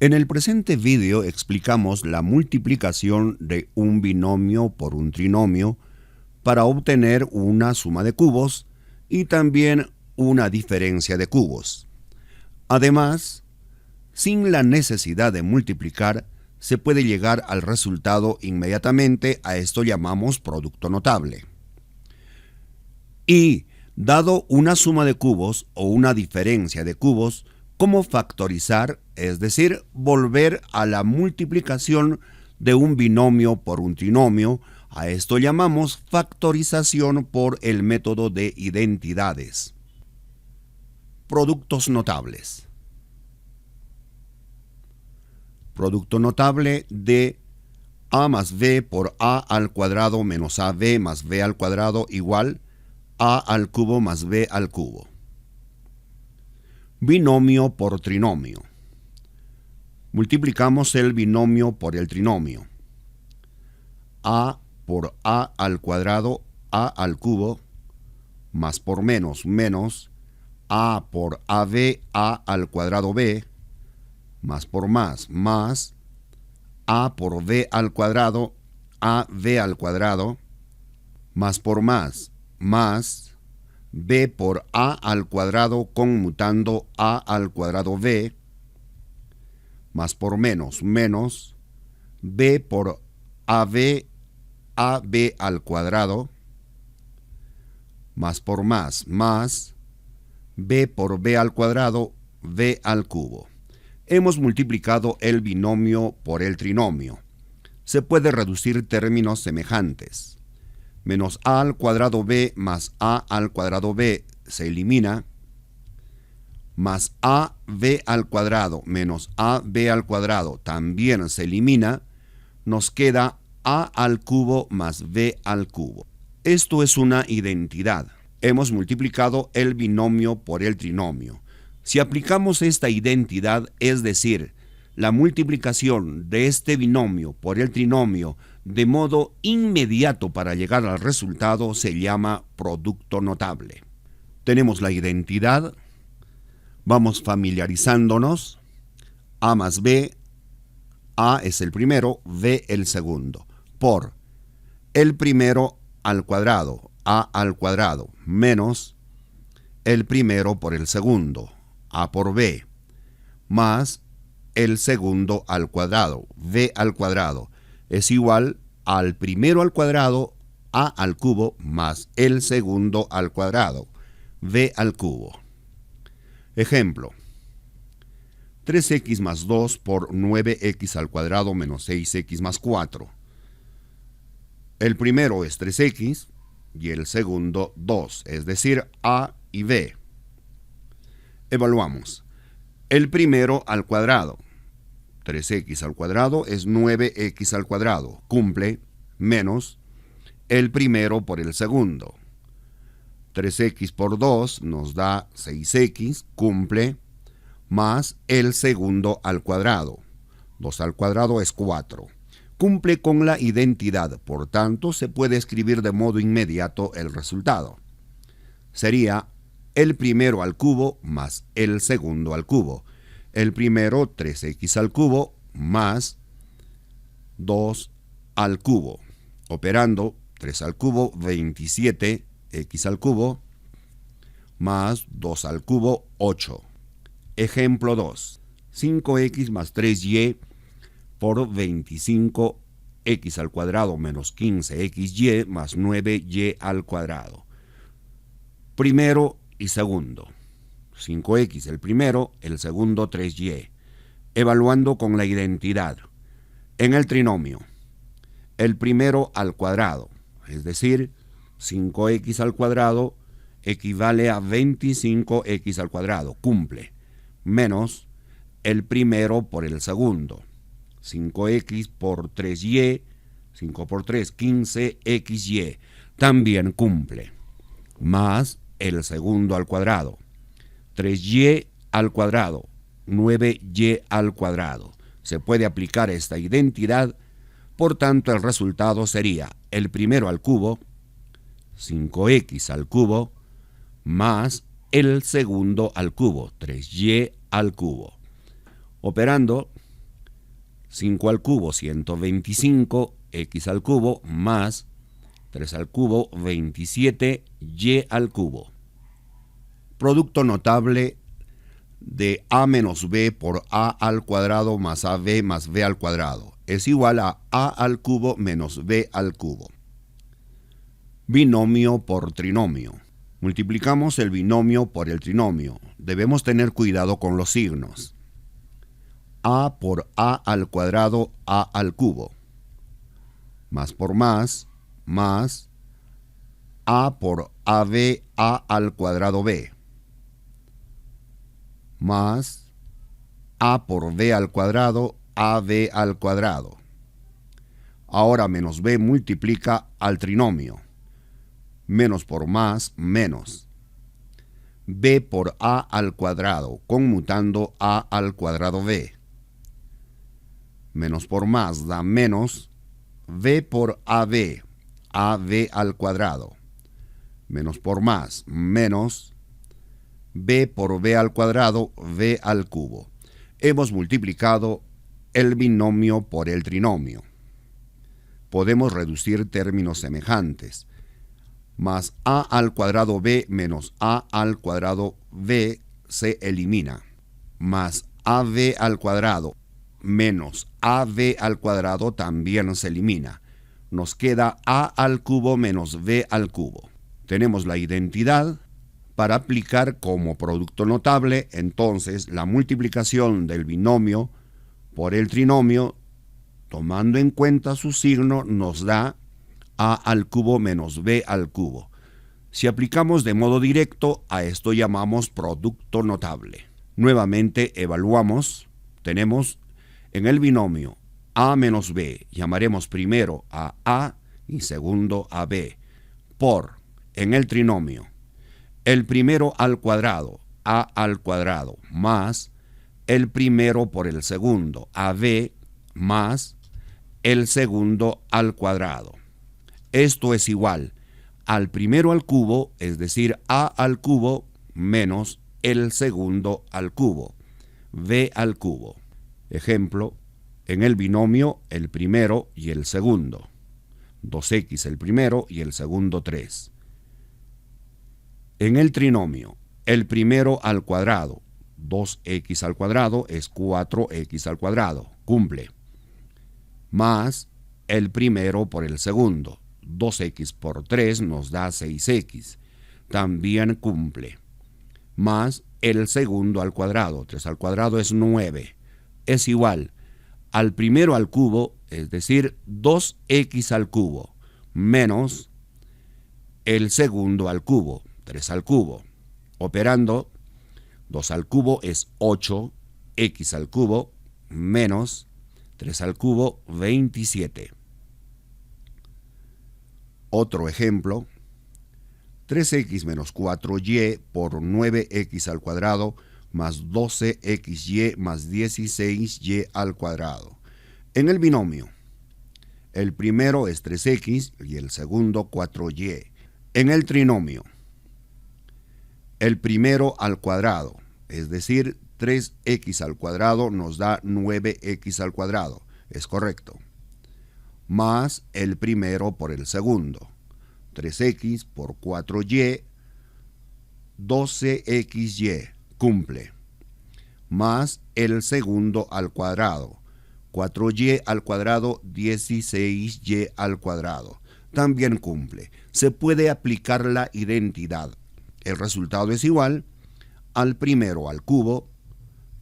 En el presente vídeo explicamos la multiplicación de un binomio por un trinomio para obtener una suma de cubos y también una diferencia de cubos. Además, sin la necesidad de multiplicar, se puede llegar al resultado inmediatamente. A esto llamamos producto notable. Y, dado una suma de cubos o una diferencia de cubos, ¿cómo factorizar? Es decir, volver a la multiplicación de un binomio por un trinomio. A esto llamamos factorización por el método de identidades. Productos notables. Producto notable de a más b por a al cuadrado menos ab más b al cuadrado igual a al cubo más b al cubo. Binomio por trinomio. Multiplicamos el binomio por el trinomio. A por a al cuadrado, a al cubo, más por menos, menos, a por ab, a al cuadrado b, más por más, a por b al cuadrado, a b al cuadrado, más por más, b por a al cuadrado conmutando a al cuadrado b, más por menos, b por ab al cuadrado, más por más, b por b al cuadrado, b al cubo. Hemos multiplicado el binomio por el trinomio. Se puede reducir términos semejantes. Menos a al cuadrado b más a al cuadrado b se elimina, más a b al cuadrado menos a b al cuadrado también se elimina, nos queda a al cubo más b al cubo. Esto es una identidad. Hemos multiplicado el binomio por el trinomio. Si aplicamos esta identidad, es decir, la multiplicación de este binomio por el trinomio de modo inmediato para llegar al resultado, se llama producto notable. Tenemos la identidad, vamos familiarizándonos, a más b, a es el primero, b el segundo, por el primero al cuadrado, a al cuadrado, menos el primero por el segundo, a por b, más el segundo al cuadrado, b al cuadrado, es igual al primero al cuadrado, a al cubo, más el segundo al cuadrado, b al cubo. Ejemplo: 3x más 2 por 9x al cuadrado menos 6x más 4. El primero es 3x y el segundo 2, es decir, a y b. Evaluamos. El primero al cuadrado. 3x al cuadrado es 9x al cuadrado. Cumple, menos el primero por el segundo. 3x por 2 nos da 6x, cumple, más el segundo al cuadrado. 2 al cuadrado es 4. Cumple con la identidad, por tanto, se puede escribir de modo inmediato el resultado. Sería el primero al cubo más el segundo al cubo. El primero 3x al cubo más 2 al cubo. Operando 3 al cubo, 27x al cubo, más 2 al cubo, 8. Ejemplo 2. 5x más 3y por 25x al cuadrado menos 15xy más 9y al cuadrado. Primero y segundo. 5x el primero, el segundo 3y. Evaluando con la identidad. En el trinomio, el primero al cuadrado, es decir, 5x al cuadrado equivale a 25x al cuadrado, cumple, menos el primero por el segundo, 5x por 3y, 5 por 3, 15xy, también cumple, más el segundo al cuadrado, 3y al cuadrado, 9y al cuadrado. Se puede aplicar esta identidad, por tanto el resultado sería el primero al cubo, 5x al cubo, más el segundo al cubo, 3y al cubo. Operando 5 al cubo, 125, x al cubo, más 3 al cubo, 27, y al cubo. Producto notable de a menos b por a al cuadrado más ab más b al cuadrado es igual a al cubo menos b al cubo. Binomio por trinomio. Multiplicamos el binomio por el trinomio. Debemos tener cuidado con los signos. A por a al cuadrado, a al cubo. Más por más a por ab, a al cuadrado b. Más a por b al cuadrado, ab al cuadrado. Ahora menos b multiplica al trinomio. Menos por más, menos. B por a al cuadrado, conmutando a al cuadrado b. Menos por más da menos. B por ab al cuadrado. Menos por más, menos. B por b al cuadrado, b al cubo. Hemos multiplicado el binomio por el trinomio. Podemos reducir términos semejantes. Más a al cuadrado b menos a al cuadrado b se elimina. Más ab al cuadrado menos ab al cuadrado también se elimina. Nos queda a al cubo menos b al cubo. Tenemos la identidad para aplicar como producto notable, entonces la multiplicación del binomio por el trinomio, tomando en cuenta su signo, nos da a al cubo menos b al cubo. Si aplicamos de modo directo, a esto llamamos producto notable. Nuevamente evaluamos. Tenemos en el binomio a menos b, llamaremos primero a y segundo a b, por, en el trinomio, el primero al cuadrado, a al cuadrado, más el primero por el segundo, ab, más el segundo al cuadrado. Esto es igual al primero al cubo, es decir, a al cubo, menos el segundo al cubo, b al cubo. Ejemplo, en el binomio, el primero y el segundo. 2x el primero y el segundo 3. En el trinomio, el primero al cuadrado, 2x al cuadrado es 4x al cuadrado, cumple. Más el primero por el segundo, 2x por 3 nos da 6x, también cumple. Más el segundo al cuadrado, 3 al cuadrado es 9, es igual al primero al cubo, es decir, 2x al cubo, menos el segundo al cubo, 3 al cubo. Operando, 2 al cubo es 8, x al cubo, menos 3 al cubo, 27. Otro ejemplo, 3x menos 4y por 9x al cuadrado más 12xy más 16y al cuadrado. En el binomio, el primero es 3x y el segundo 4y. En el trinomio, el primero al cuadrado, es decir, 3x al cuadrado nos da 9x al cuadrado, es correcto. Más el primero por el segundo, 3x por 4y, 12xy, cumple. Más el segundo al cuadrado, 4y al cuadrado, 16y al cuadrado, también cumple. Se puede aplicar la identidad. El resultado es igual al primero al cubo,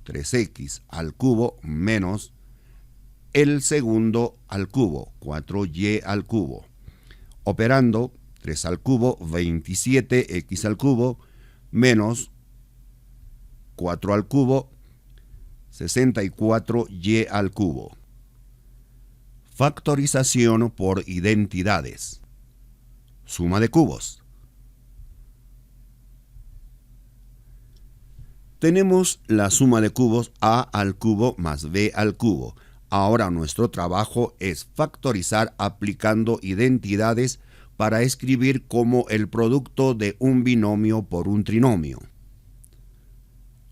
3x al cubo, menos el segundo al cubo, 4y al cubo. Operando, 3 al cubo, 27x al cubo, menos 4 al cubo, 64y al cubo. Factorización por identidades. Suma de cubos. Tenemos la suma de cubos a al cubo más b al cubo. Ahora nuestro trabajo es factorizar aplicando identidades para escribir como el producto de un binomio por un trinomio.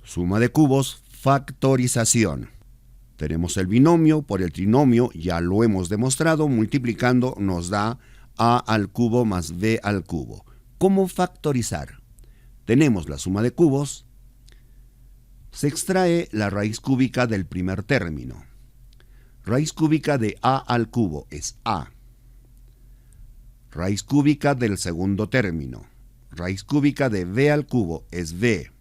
Suma de cubos, factorización. Tenemos el binomio por el trinomio, ya lo hemos demostrado, multiplicando nos da a al cubo más b al cubo. ¿Cómo factorizar? Tenemos la suma de cubos, se extrae la raíz cúbica del primer término. Raíz cúbica de a al cubo es a. Raíz cúbica del segundo término. Raíz cúbica de b al cubo es b.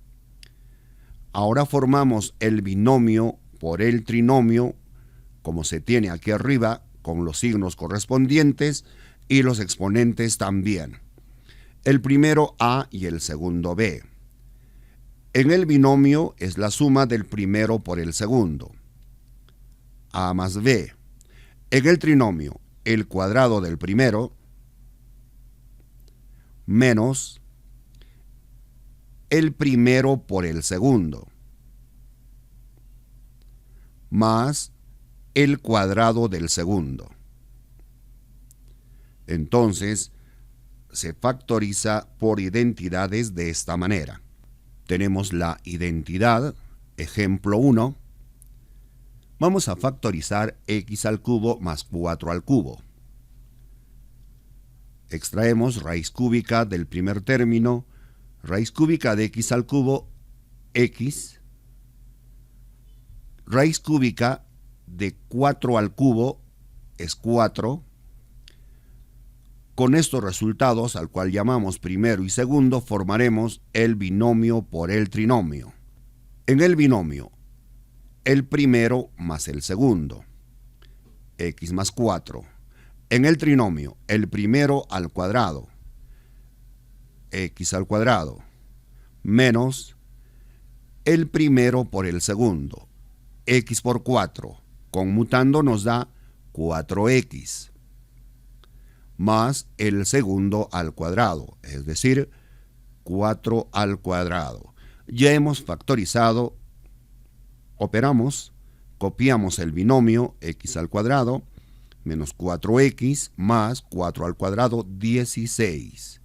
Ahora formamos el binomio por el trinomio, como se tiene aquí arriba, con los signos correspondientes y los exponentes también. El primero a y el segundo b. En el binomio es la suma del primero por el segundo. A más b. En el trinomio, el cuadrado del primero menos el primero por el segundo más el cuadrado del segundo. Entonces, se factoriza por identidades de esta manera. Tenemos la identidad, ejemplo 1. Vamos a factorizar x al cubo más 4 al cubo. Extraemos raíz cúbica del primer término, raíz cúbica de x al cubo, x. Raíz cúbica de 4 al cubo es 4. Con estos resultados, al cual llamamos primero y segundo, formaremos el binomio por el trinomio. En el binomio, el primero más el segundo, x más 4. En el trinomio, el primero al cuadrado, x al cuadrado, menos el primero por el segundo, x por 4, conmutando nos da 4x, más el segundo al cuadrado, es decir, 4 al cuadrado. Ya hemos factorizado, operamos, copiamos el binomio x al cuadrado, menos 4x, más 4 al cuadrado, 16.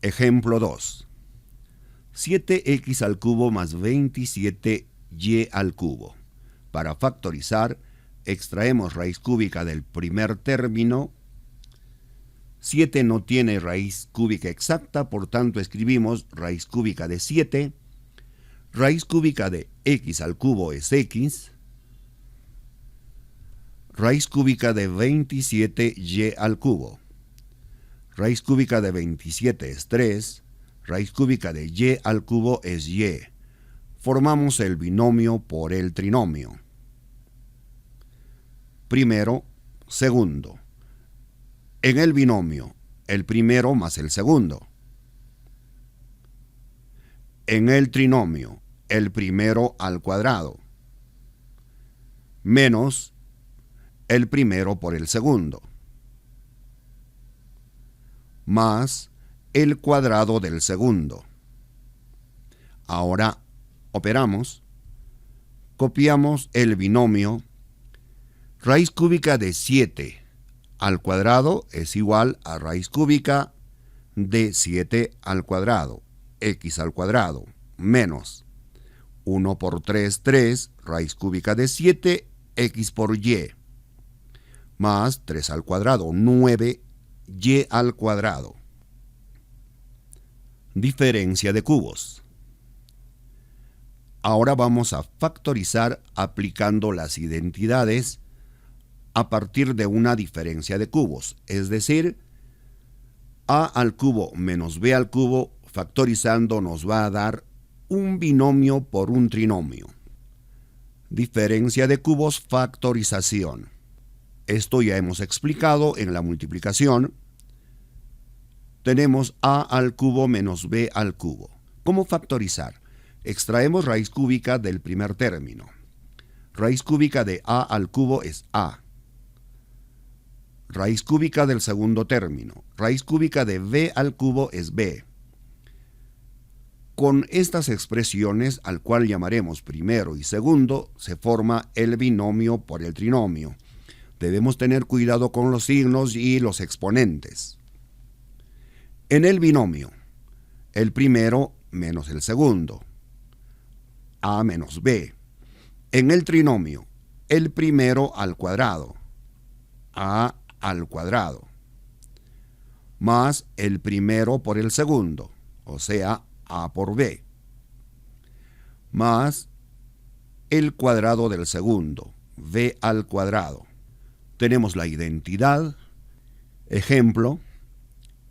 Ejemplo 2. 7x al cubo más 27y al cubo. Para factorizar, extraemos raíz cúbica del primer término. 7 no tiene raíz cúbica exacta, por tanto escribimos raíz cúbica de 7. Raíz cúbica de x al cubo es x. Raíz cúbica de 27y al cubo. Raíz cúbica de 27 es 3. Raíz cúbica de y al cubo es y. Formamos el binomio por el trinomio. Primero, segundo. En el binomio, el primero más el segundo. En el trinomio, el primero al cuadrado, menos el primero por el segundo, más el cuadrado del segundo. Ahora operamos, copiamos el binomio. Raíz cúbica de 7 al cuadrado es igual a raíz cúbica de 7 al cuadrado, x al cuadrado, menos 1 por 3, 3, raíz cúbica de 7, x por y, más 3 al cuadrado, 9, y al cuadrado. Diferencia de cubos. Ahora vamos a factorizar aplicando las identidades a partir de una diferencia de cubos, es decir, a al cubo menos b al cubo, factorizando nos va a dar un binomio por un trinomio. Diferencia de cubos, factorización. Esto ya hemos explicado en la multiplicación. Tenemos a al cubo menos b al cubo. ¿Cómo factorizar? Extraemos raíz cúbica del primer término. Raíz cúbica de a al cubo es a. Raíz cúbica del segundo término. Raíz cúbica de b al cubo es b. Con estas expresiones, al cual llamaremos primero y segundo, se forma el binomio por el trinomio. Debemos tener cuidado con los signos y los exponentes. En el binomio, el primero menos el segundo, a menos b. En el trinomio, el primero al cuadrado, a al cuadrado, más el primero por el segundo, o sea, a por b, más el cuadrado del segundo, b al cuadrado. Tenemos la identidad. Ejemplo,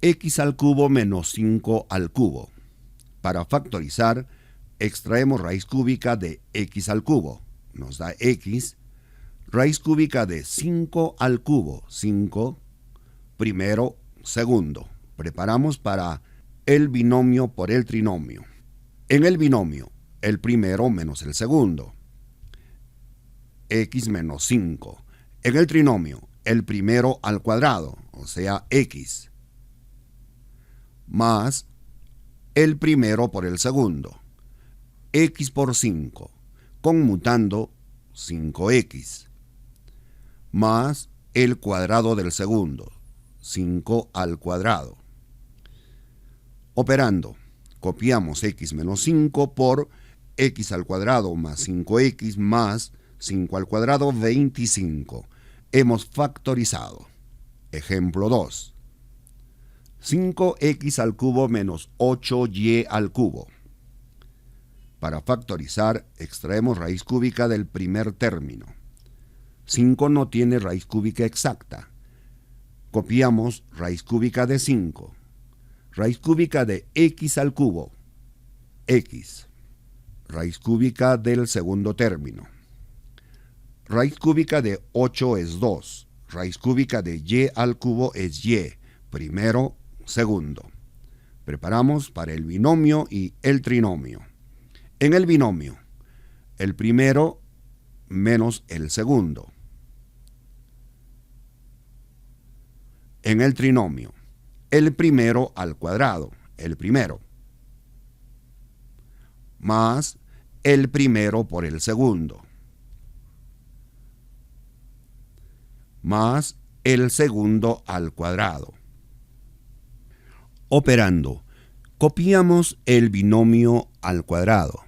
x al cubo menos 5 al cubo. Para factorizar, extraemos raíz cúbica de x al cubo. Nos da x, raíz cúbica de 5 al cubo, 5, primero, segundo. Preparamos para el binomio por el trinomio. En el binomio, el primero menos el segundo, x menos 5. En el trinomio, el primero al cuadrado, o sea, x, más el primero por el segundo, x por 5, conmutando 5x, más el cuadrado del segundo, 5 al cuadrado. Operando, copiamos x menos 5 por x al cuadrado más 5x más 5 al cuadrado, 25. Hemos factorizado. Ejemplo 2. 5x al cubo menos 8y al cubo. Para factorizar, extraemos raíz cúbica del primer término. 5 no tiene raíz cúbica exacta. Copiamos raíz cúbica de 5. Raíz cúbica de x al cubo, x. Raíz cúbica del segundo término. Raíz cúbica de 8 es 2. Raíz cúbica de y al cubo es y. Primero, segundo. Preparamos para el binomio y el trinomio. En el binomio, el primero menos el segundo. En el trinomio, el primero al cuadrado, el primero, más el primero por el segundo, más el segundo al cuadrado. Operando, copiamos el binomio al cuadrado.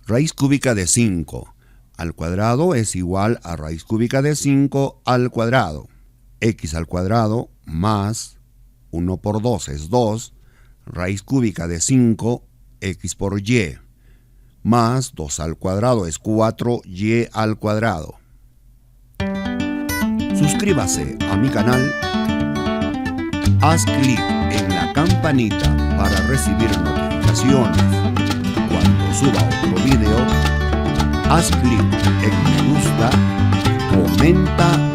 Raíz cúbica de 5 al cuadrado es igual a raíz cúbica de 5 al cuadrado. X al cuadrado más 1 por 2 es 2. Raíz cúbica de 5, x por y, más 2 al cuadrado es 4y al cuadrado. Suscríbase a mi canal, haz clic en la campanita para recibir notificaciones cuando suba otro video, haz clic en me gusta, comenta